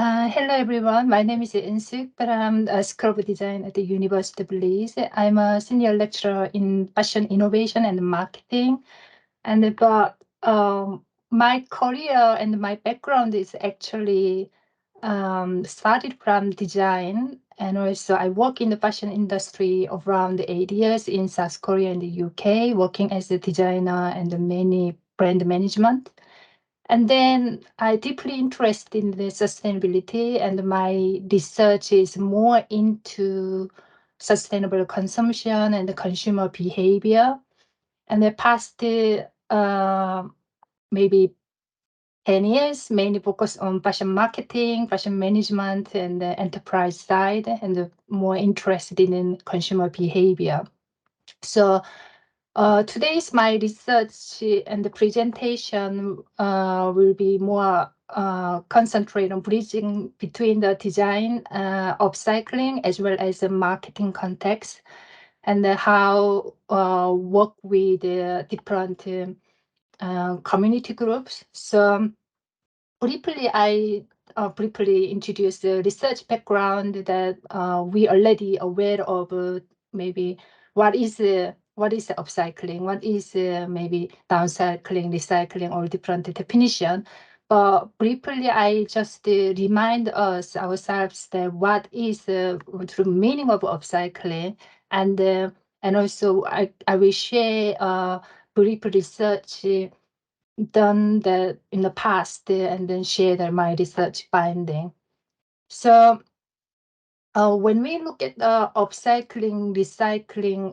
Hello everyone, my name is Eunsuk, but I'm a sculpture design at the University of Leeds. I'm a senior lecturer in fashion innovation and marketing. But my career and my background is actually started from design, and also I work in the fashion industry around 8 years in South Korea and the UK, working as a designer and many brand management. And then I deeply interested in the sustainability, and my research is more into sustainable consumption and the consumer behavior. And the past maybe 10 years, mainly focused on fashion marketing, fashion management, and the enterprise side, and more interested in consumer behavior. So today's my research and the presentation will be more concentrate on bridging between the design, upcycling, as well as the marketing context, and how work with different community groups. So briefly, I briefly introduce the research background that we already aware of. Maybe what is the upcycling, what is maybe downcycling, recycling, or different definition. But briefly, I just remind us ourselves that what is the true meaning of upcycling, and also I will share brief research done that in the past and then share my research finding. So when we look at the upcycling, recycling,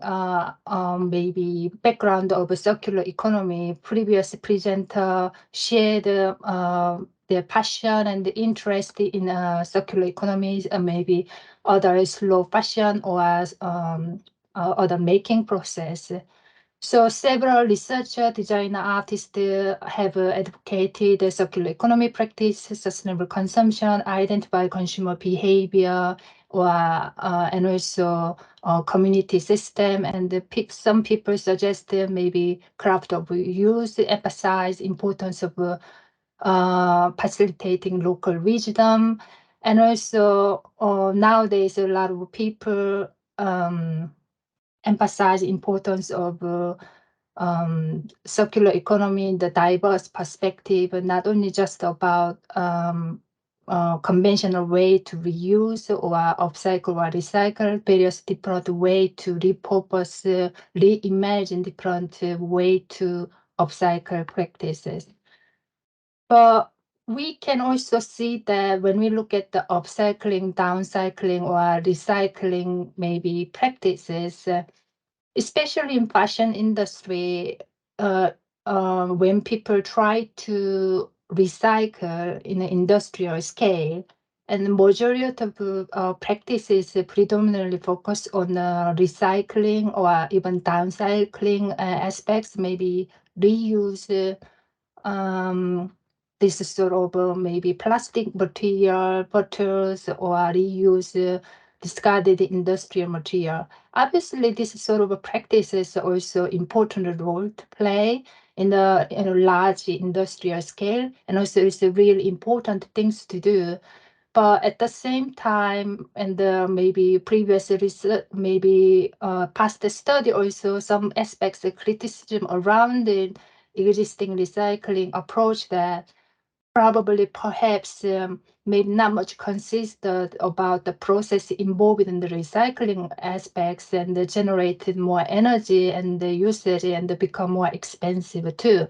maybe background of a circular economy, previous presenter shared their passion and interest in circular economies, and maybe other slow fashion or other making process. So several researchers, designer, artists have advocated the circular economy practice, sustainable consumption, identify consumer behavior, or and also community system. And some people suggest maybe craft of use, emphasize importance of facilitating local wisdom, and also nowadays a lot of people emphasize importance of circular economy in the diverse perspective, not only just about conventional way to reuse or upcycle or recycle, various different way to repurpose, reimagine different way to upcycle practices. But we can also see that when we look at the upcycling, downcycling, or recycling maybe practices, especially in fashion industry, when people try to recycle in an industrial scale, and the majority of practices predominantly focus on recycling or even downcycling aspects, maybe reuse this sort of maybe plastic material, bottles, or reuse discarded industrial material. Obviously, this sort of practice is also important role to play in a large industrial scale, and also it's a really important things to do. But at the same time, and maybe previous research, maybe past study also, some aspects of criticism around the existing recycling approach that probably perhaps maybe not much consistent about the process involved in the recycling aspects, and generated more energy and the usage and become more expensive too.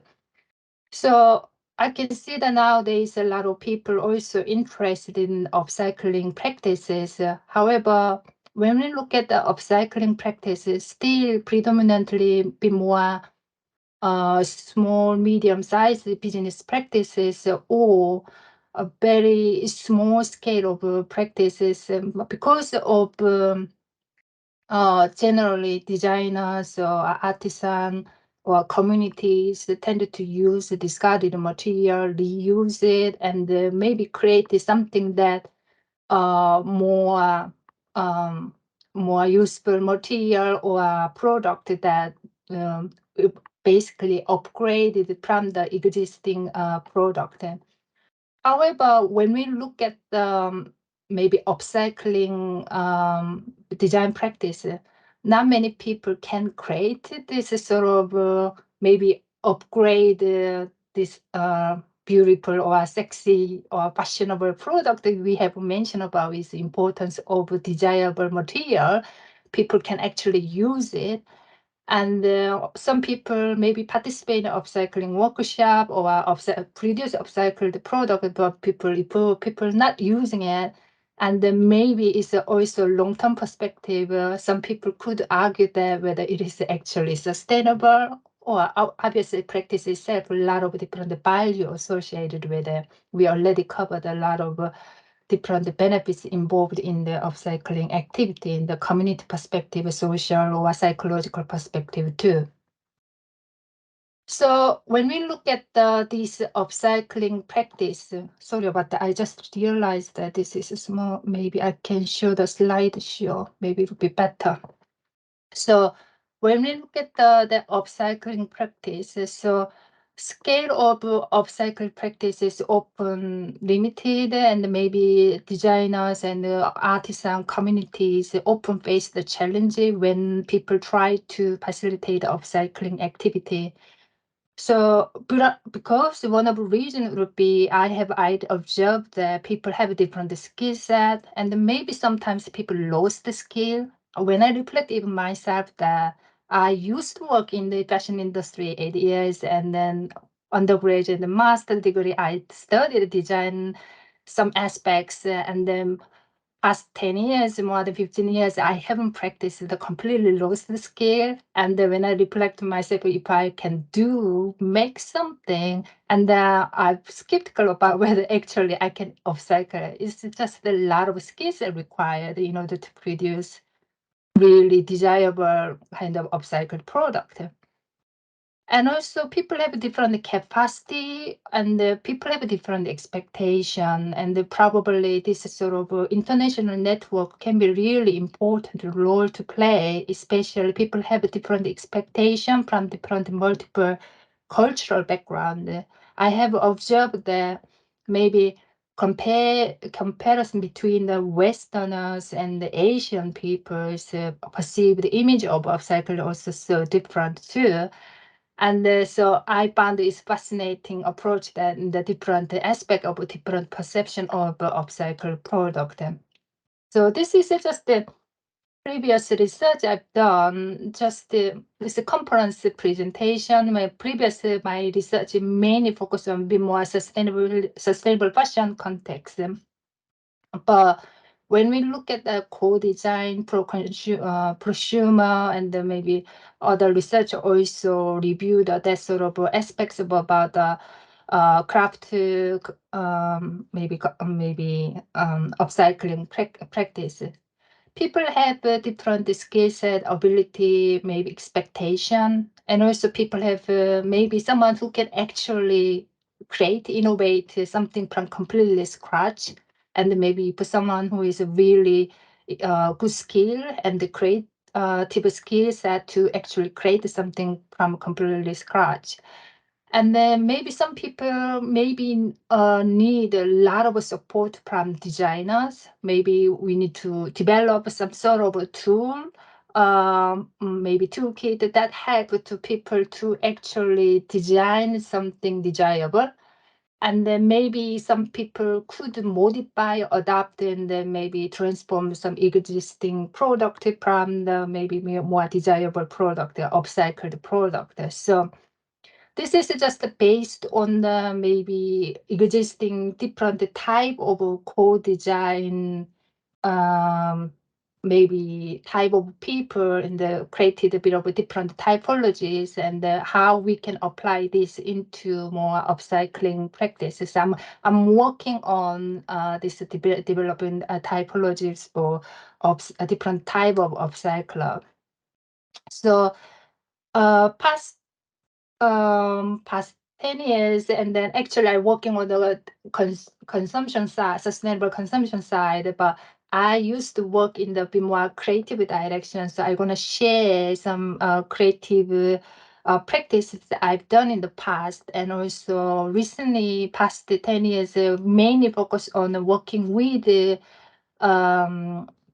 So I can see that nowadays a lot of people also interested in upcycling practices. However, when we look at the upcycling practices, still predominantly be more small, medium-sized business practices, or a very small scale of practices, because of generally designers or artisan or communities tend to use discarded material, reuse it, and maybe create something that more useful material or product that basically upgraded from the existing product. However, when we look at maybe upcycling design practice, not many people can create this sort of maybe upgrade this beautiful or sexy or fashionable product that we have mentioned about is the importance of desirable material. People can actually use it. And some people maybe participate in upcycling workshop or produce upcycled product, but people not using it. And then maybe it's also long-term perspective. Some people could argue that whether it is actually sustainable or obviously practice itself, a lot of different value associated with it. We already covered a lot of different benefits involved in the upcycling activity in the community perspective, social or psychological perspective too. So when we look at this upcycling practice, sorry about that, I just realized that this is small. Maybe I can show the slideshow. Maybe it would be better. So when we look at the upcycling practice, so scale of upcycle practice is often limited, and maybe designers and artisan communities often face the challenge when people try to facilitate upcycling activity. So, because one of the reasons would be I observed that people have different skill set, and maybe sometimes people lost the skill. When I reflect even myself that I used to work in the fashion industry 8 years, and then undergraduate and master degree, I studied design some aspects, and then past 10 years, more than 15 years, I haven't practiced the completely lost the skill. And then when I reflect to myself, if I can make something, and I'm skeptical about whether actually I can upcycle. It's just a lot of skills that required in order to produce really desirable kind of upcycled product. And also people have different capacity, and people have different expectation, and probably this sort of international network can be really important role to play, especially people have different expectation from different multiple cultural background. I have observed that maybe comparison between the Westerners and the Asian people's perceived image of upcycle also so different too. And so I found this fascinating approach that the different aspect of different perception of upcycled product. So this is just the previous research I've done, just this conference presentation. My research mainly focused on be more sustainable fashion context. But when we look at the co-design, prosumer, and then maybe other research also reviewed that sort of aspects about the craft, maybe upcycling practice. People have a different skill set, ability, maybe expectation, and also people have maybe someone who can actually innovate something from completely scratch, and maybe for someone who is a really good skill and the creative skill set to actually create something from completely scratch. And then maybe some people maybe need a lot of support from designers. Maybe we need to develop some sort of a tool, maybe toolkit that help to people to actually design something desirable. And then maybe some people could modify, adapt, and then maybe transform some existing product from the maybe more desirable product, upcycled product. So this is just based on the maybe existing different type of co-design, maybe type of people and created a bit of different typologies, and how we can apply this into more upcycling practices. I'm working on this developing typologies for a different type of upcycler. So past 10 years, and then actually I'm working on the consumption side, sustainable consumption side, but I used to work in the bit more creative direction. So I'm gonna share some creative practices that I've done in the past, and also recently, past 10 years, mainly focus on working with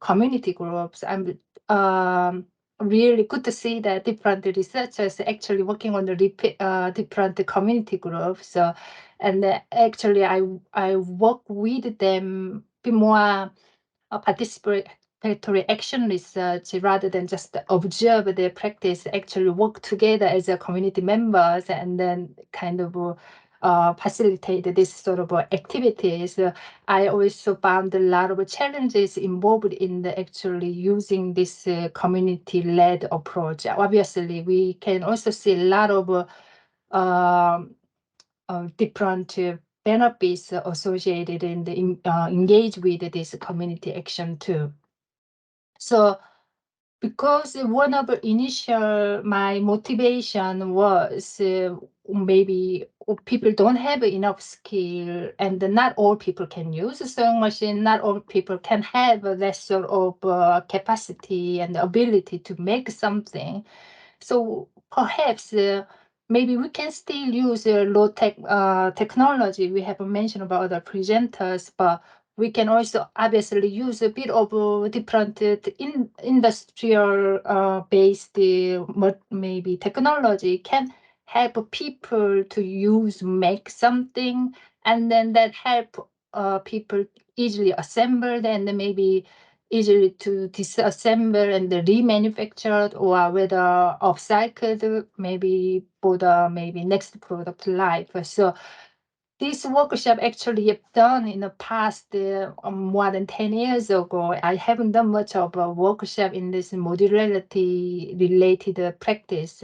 community groups. I'm really good to see that different researchers actually working on the different community groups. So, and actually, I work with them be more participatory action research rather than just observe their practice, actually work together as a community members and then kind of facilitate this sort of activities. I also found a lot of challenges involved in the actually using this community-led approach. Obviously, we can also see a lot of different benefits associated in the engage with this community action too. So because one of the initial my motivation was maybe people don't have enough skill and not all people can use a sewing machine, not all people can have that sort of capacity and ability to make something. So perhaps maybe we can still use low tech technology. We have mentioned about other presenters, but we can also obviously use a bit of different industrial based maybe technology can help people to use make something, and then that help people easily assemble and then maybe easily to disassemble and remanufactured, or whether upcycled maybe for the maybe next product life. So this workshop actually done in the past more than 10 years ago. I haven't done much of a workshop in this modularity related practice.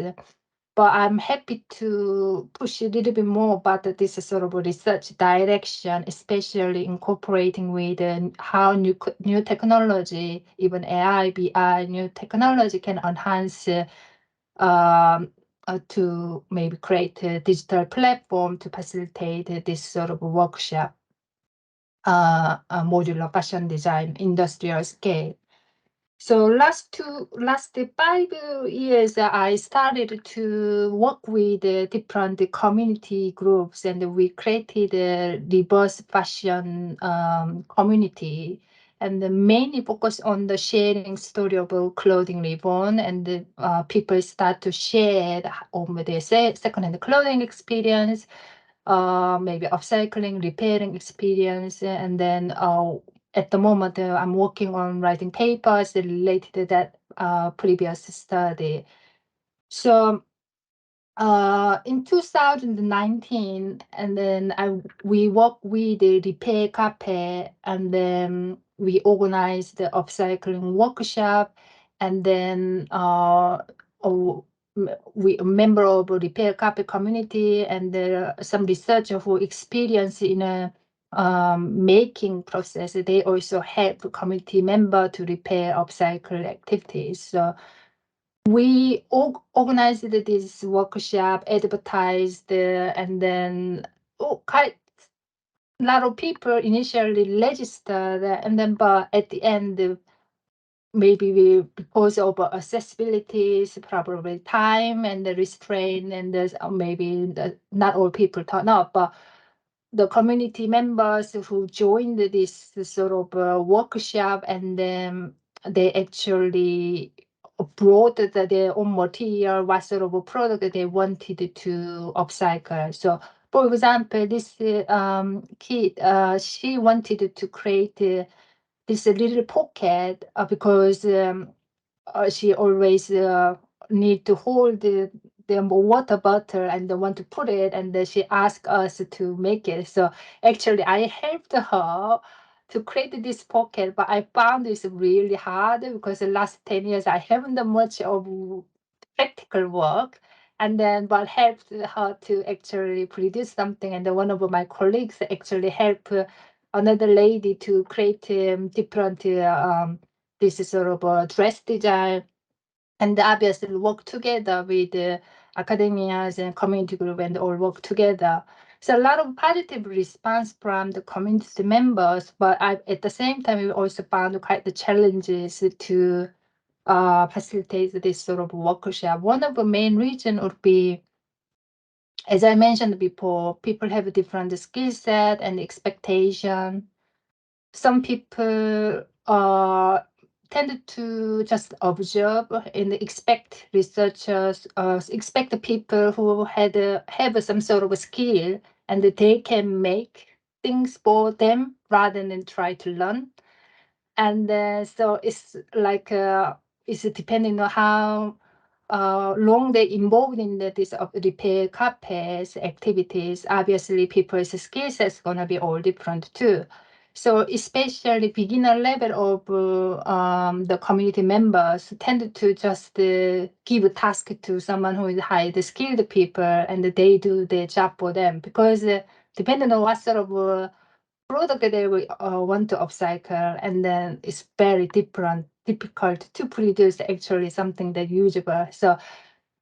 But I'm happy to push a little bit more about this sort of research direction, especially incorporating with how new technology, even AI, BI, new technology can enhance to maybe create a digital platform to facilitate this sort of workshop, modular fashion design, industrial scale. So last 5 years, I started to work with different community groups, and we created a reverse fashion community, and mainly focus on the sharing story of clothing reborn, and people start to share on their second-hand clothing experience, maybe upcycling, repairing experience, and then at the moment, I'm working on writing papers related to that previous study. So in 2019, and then we worked with the repair cafe, and then we organized the upcycling workshop, and then we a member of a repair cafe community, and some researcher who experience in a making process. They also help community member to repair upcycle activities. So we organized this workshop, advertised, and then quite a lot of people initially registered, and then but at the end, maybe because of accessibilities, probably time and the restraint, and there's maybe not all people turn up, but the community members who joined this sort of workshop, and then they actually brought their own material, what sort of a product they wanted to upcycle. So, for example, this kid, she wanted to create this little pocket because she always need to hold the water bottle and want to put it, and she asked us to make it. So actually, I helped her to create this pocket, but I found this really hard because the last 10 years I haven't done much of practical work. And then, but helped her to actually produce something. And then one of my colleagues actually helped another lady to create different this sort of dress design, and obviously work together with academias and community group, and all work together. So a lot of positive response from the community members, but at the same time, we also found quite the challenges to facilitate this sort of workshop. One of the main reasons would be, as I mentioned before, people have a different skill set and expectation. Some people tend to just observe and expect researchers, expect people who have some sort of a skill and they can make things for them rather than try to learn. And so it's like it's depending on how long they involved in this repair carpets activities. Obviously, people's skill sets gonna be all different too. So especially beginner level of the community members tend to just give a task to someone who is highly skilled people, and they do their job for them, because depending on what sort of product they will want to upcycle, and then it's very difficult to produce actually something that usable. So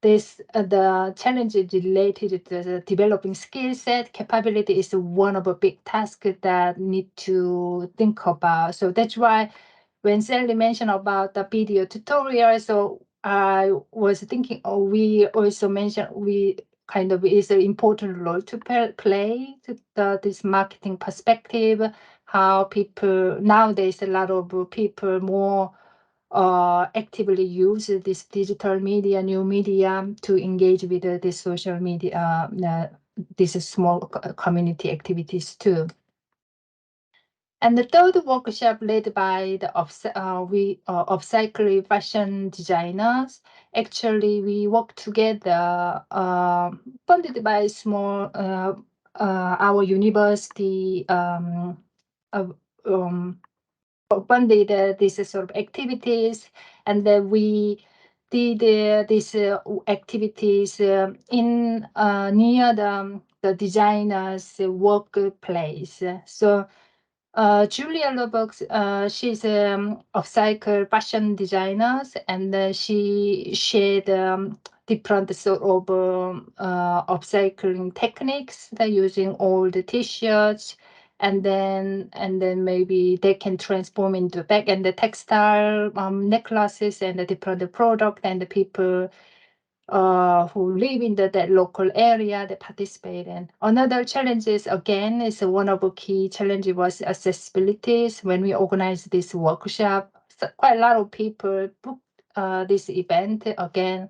this the challenge related to the developing skill set capability is one of the big tasks that need to think about. So that's why when Sally mentioned about the video tutorial, so I was thinking, we also mentioned we kind of is an important role to play to this marketing perspective. How people nowadays, a lot of people more actively use this digital media, new media to engage with this social media, these small community activities too. And the third workshop led by the upcycling fashion designers. Actually, we work together, funded by our university, uh, um, funded this sort of activities, and then we did these activities in near the designer's workplace. So Julia Roebuck, she's upcycle fashion designers, and she shared different sort of upcycling techniques. They're using old T-shirts, and then maybe they can transform into back and the textile necklaces and the different product, and the people who live in that local area that participate in. Another challenge is, again, is one of the key challenges was accessibility. When we organized this workshop, so quite a lot of people booked this event. Again,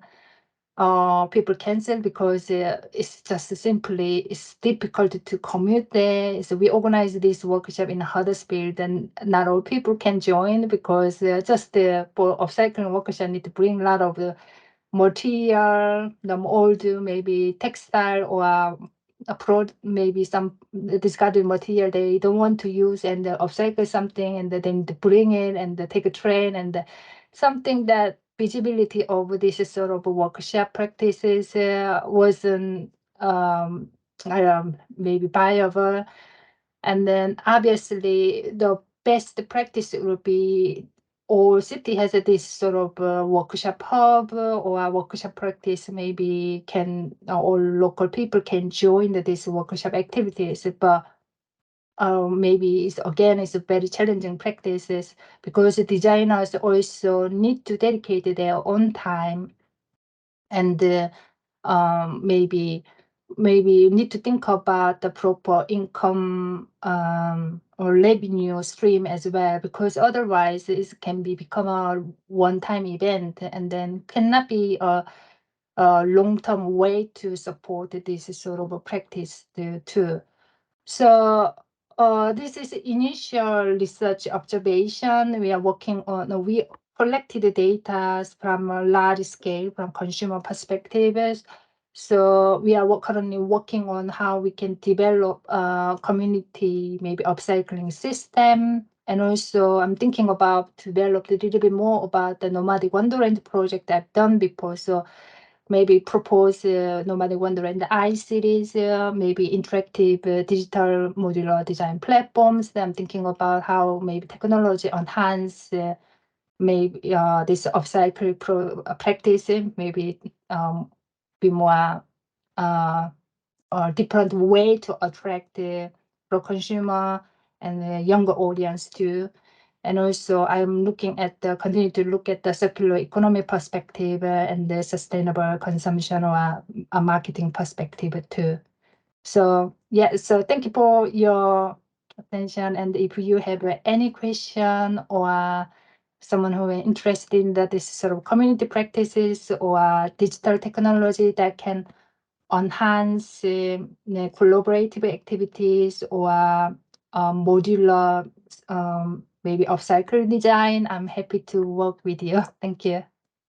people cancel because it's just simply it's difficult to commute there. So we organized this workshop in Huddersfield, and not all people can join because just for upcycling workshop need to bring a lot of material, the old maybe textile or maybe some discarded material they don't want to use, and upcycle something, and then they bring it and they take a train, and something that visibility of this sort of workshop practices wasn't maybe viable. And then obviously the best practice would be all city has this sort of workshop hub or a workshop practice. Maybe can all local people can join this workshop activities, but maybe it's a very challenging practices because the designers also need to dedicate their own time, and maybe you need to think about the proper income or revenue stream as well, because otherwise it can become a one-time event and then cannot be a long-term way to support this sort of a practice too. So this is initial research observation. We are working on, we collected data from a large scale from consumer perspectives. So we are currently working on how we can develop a community, maybe upcycling system. And also I'm thinking about develop a little bit more about the Nomadic Wonderland project I've done before. So maybe propose Nomadic Wonderland I-series, maybe interactive digital modular design platforms. I'm thinking about how maybe technology enhance maybe this upcycle practice, maybe be more different way to attract the consumer and the younger audience too. And also I'm continue to look at the circular economy perspective and the sustainable consumption or a marketing perspective too. So yeah, so thank you for your attention. And if you have any question or someone who is interested in this sort of community practices or digital technology that can enhance collaborative activities or modular maybe upcycle design, I'm happy to work with you. Thank you.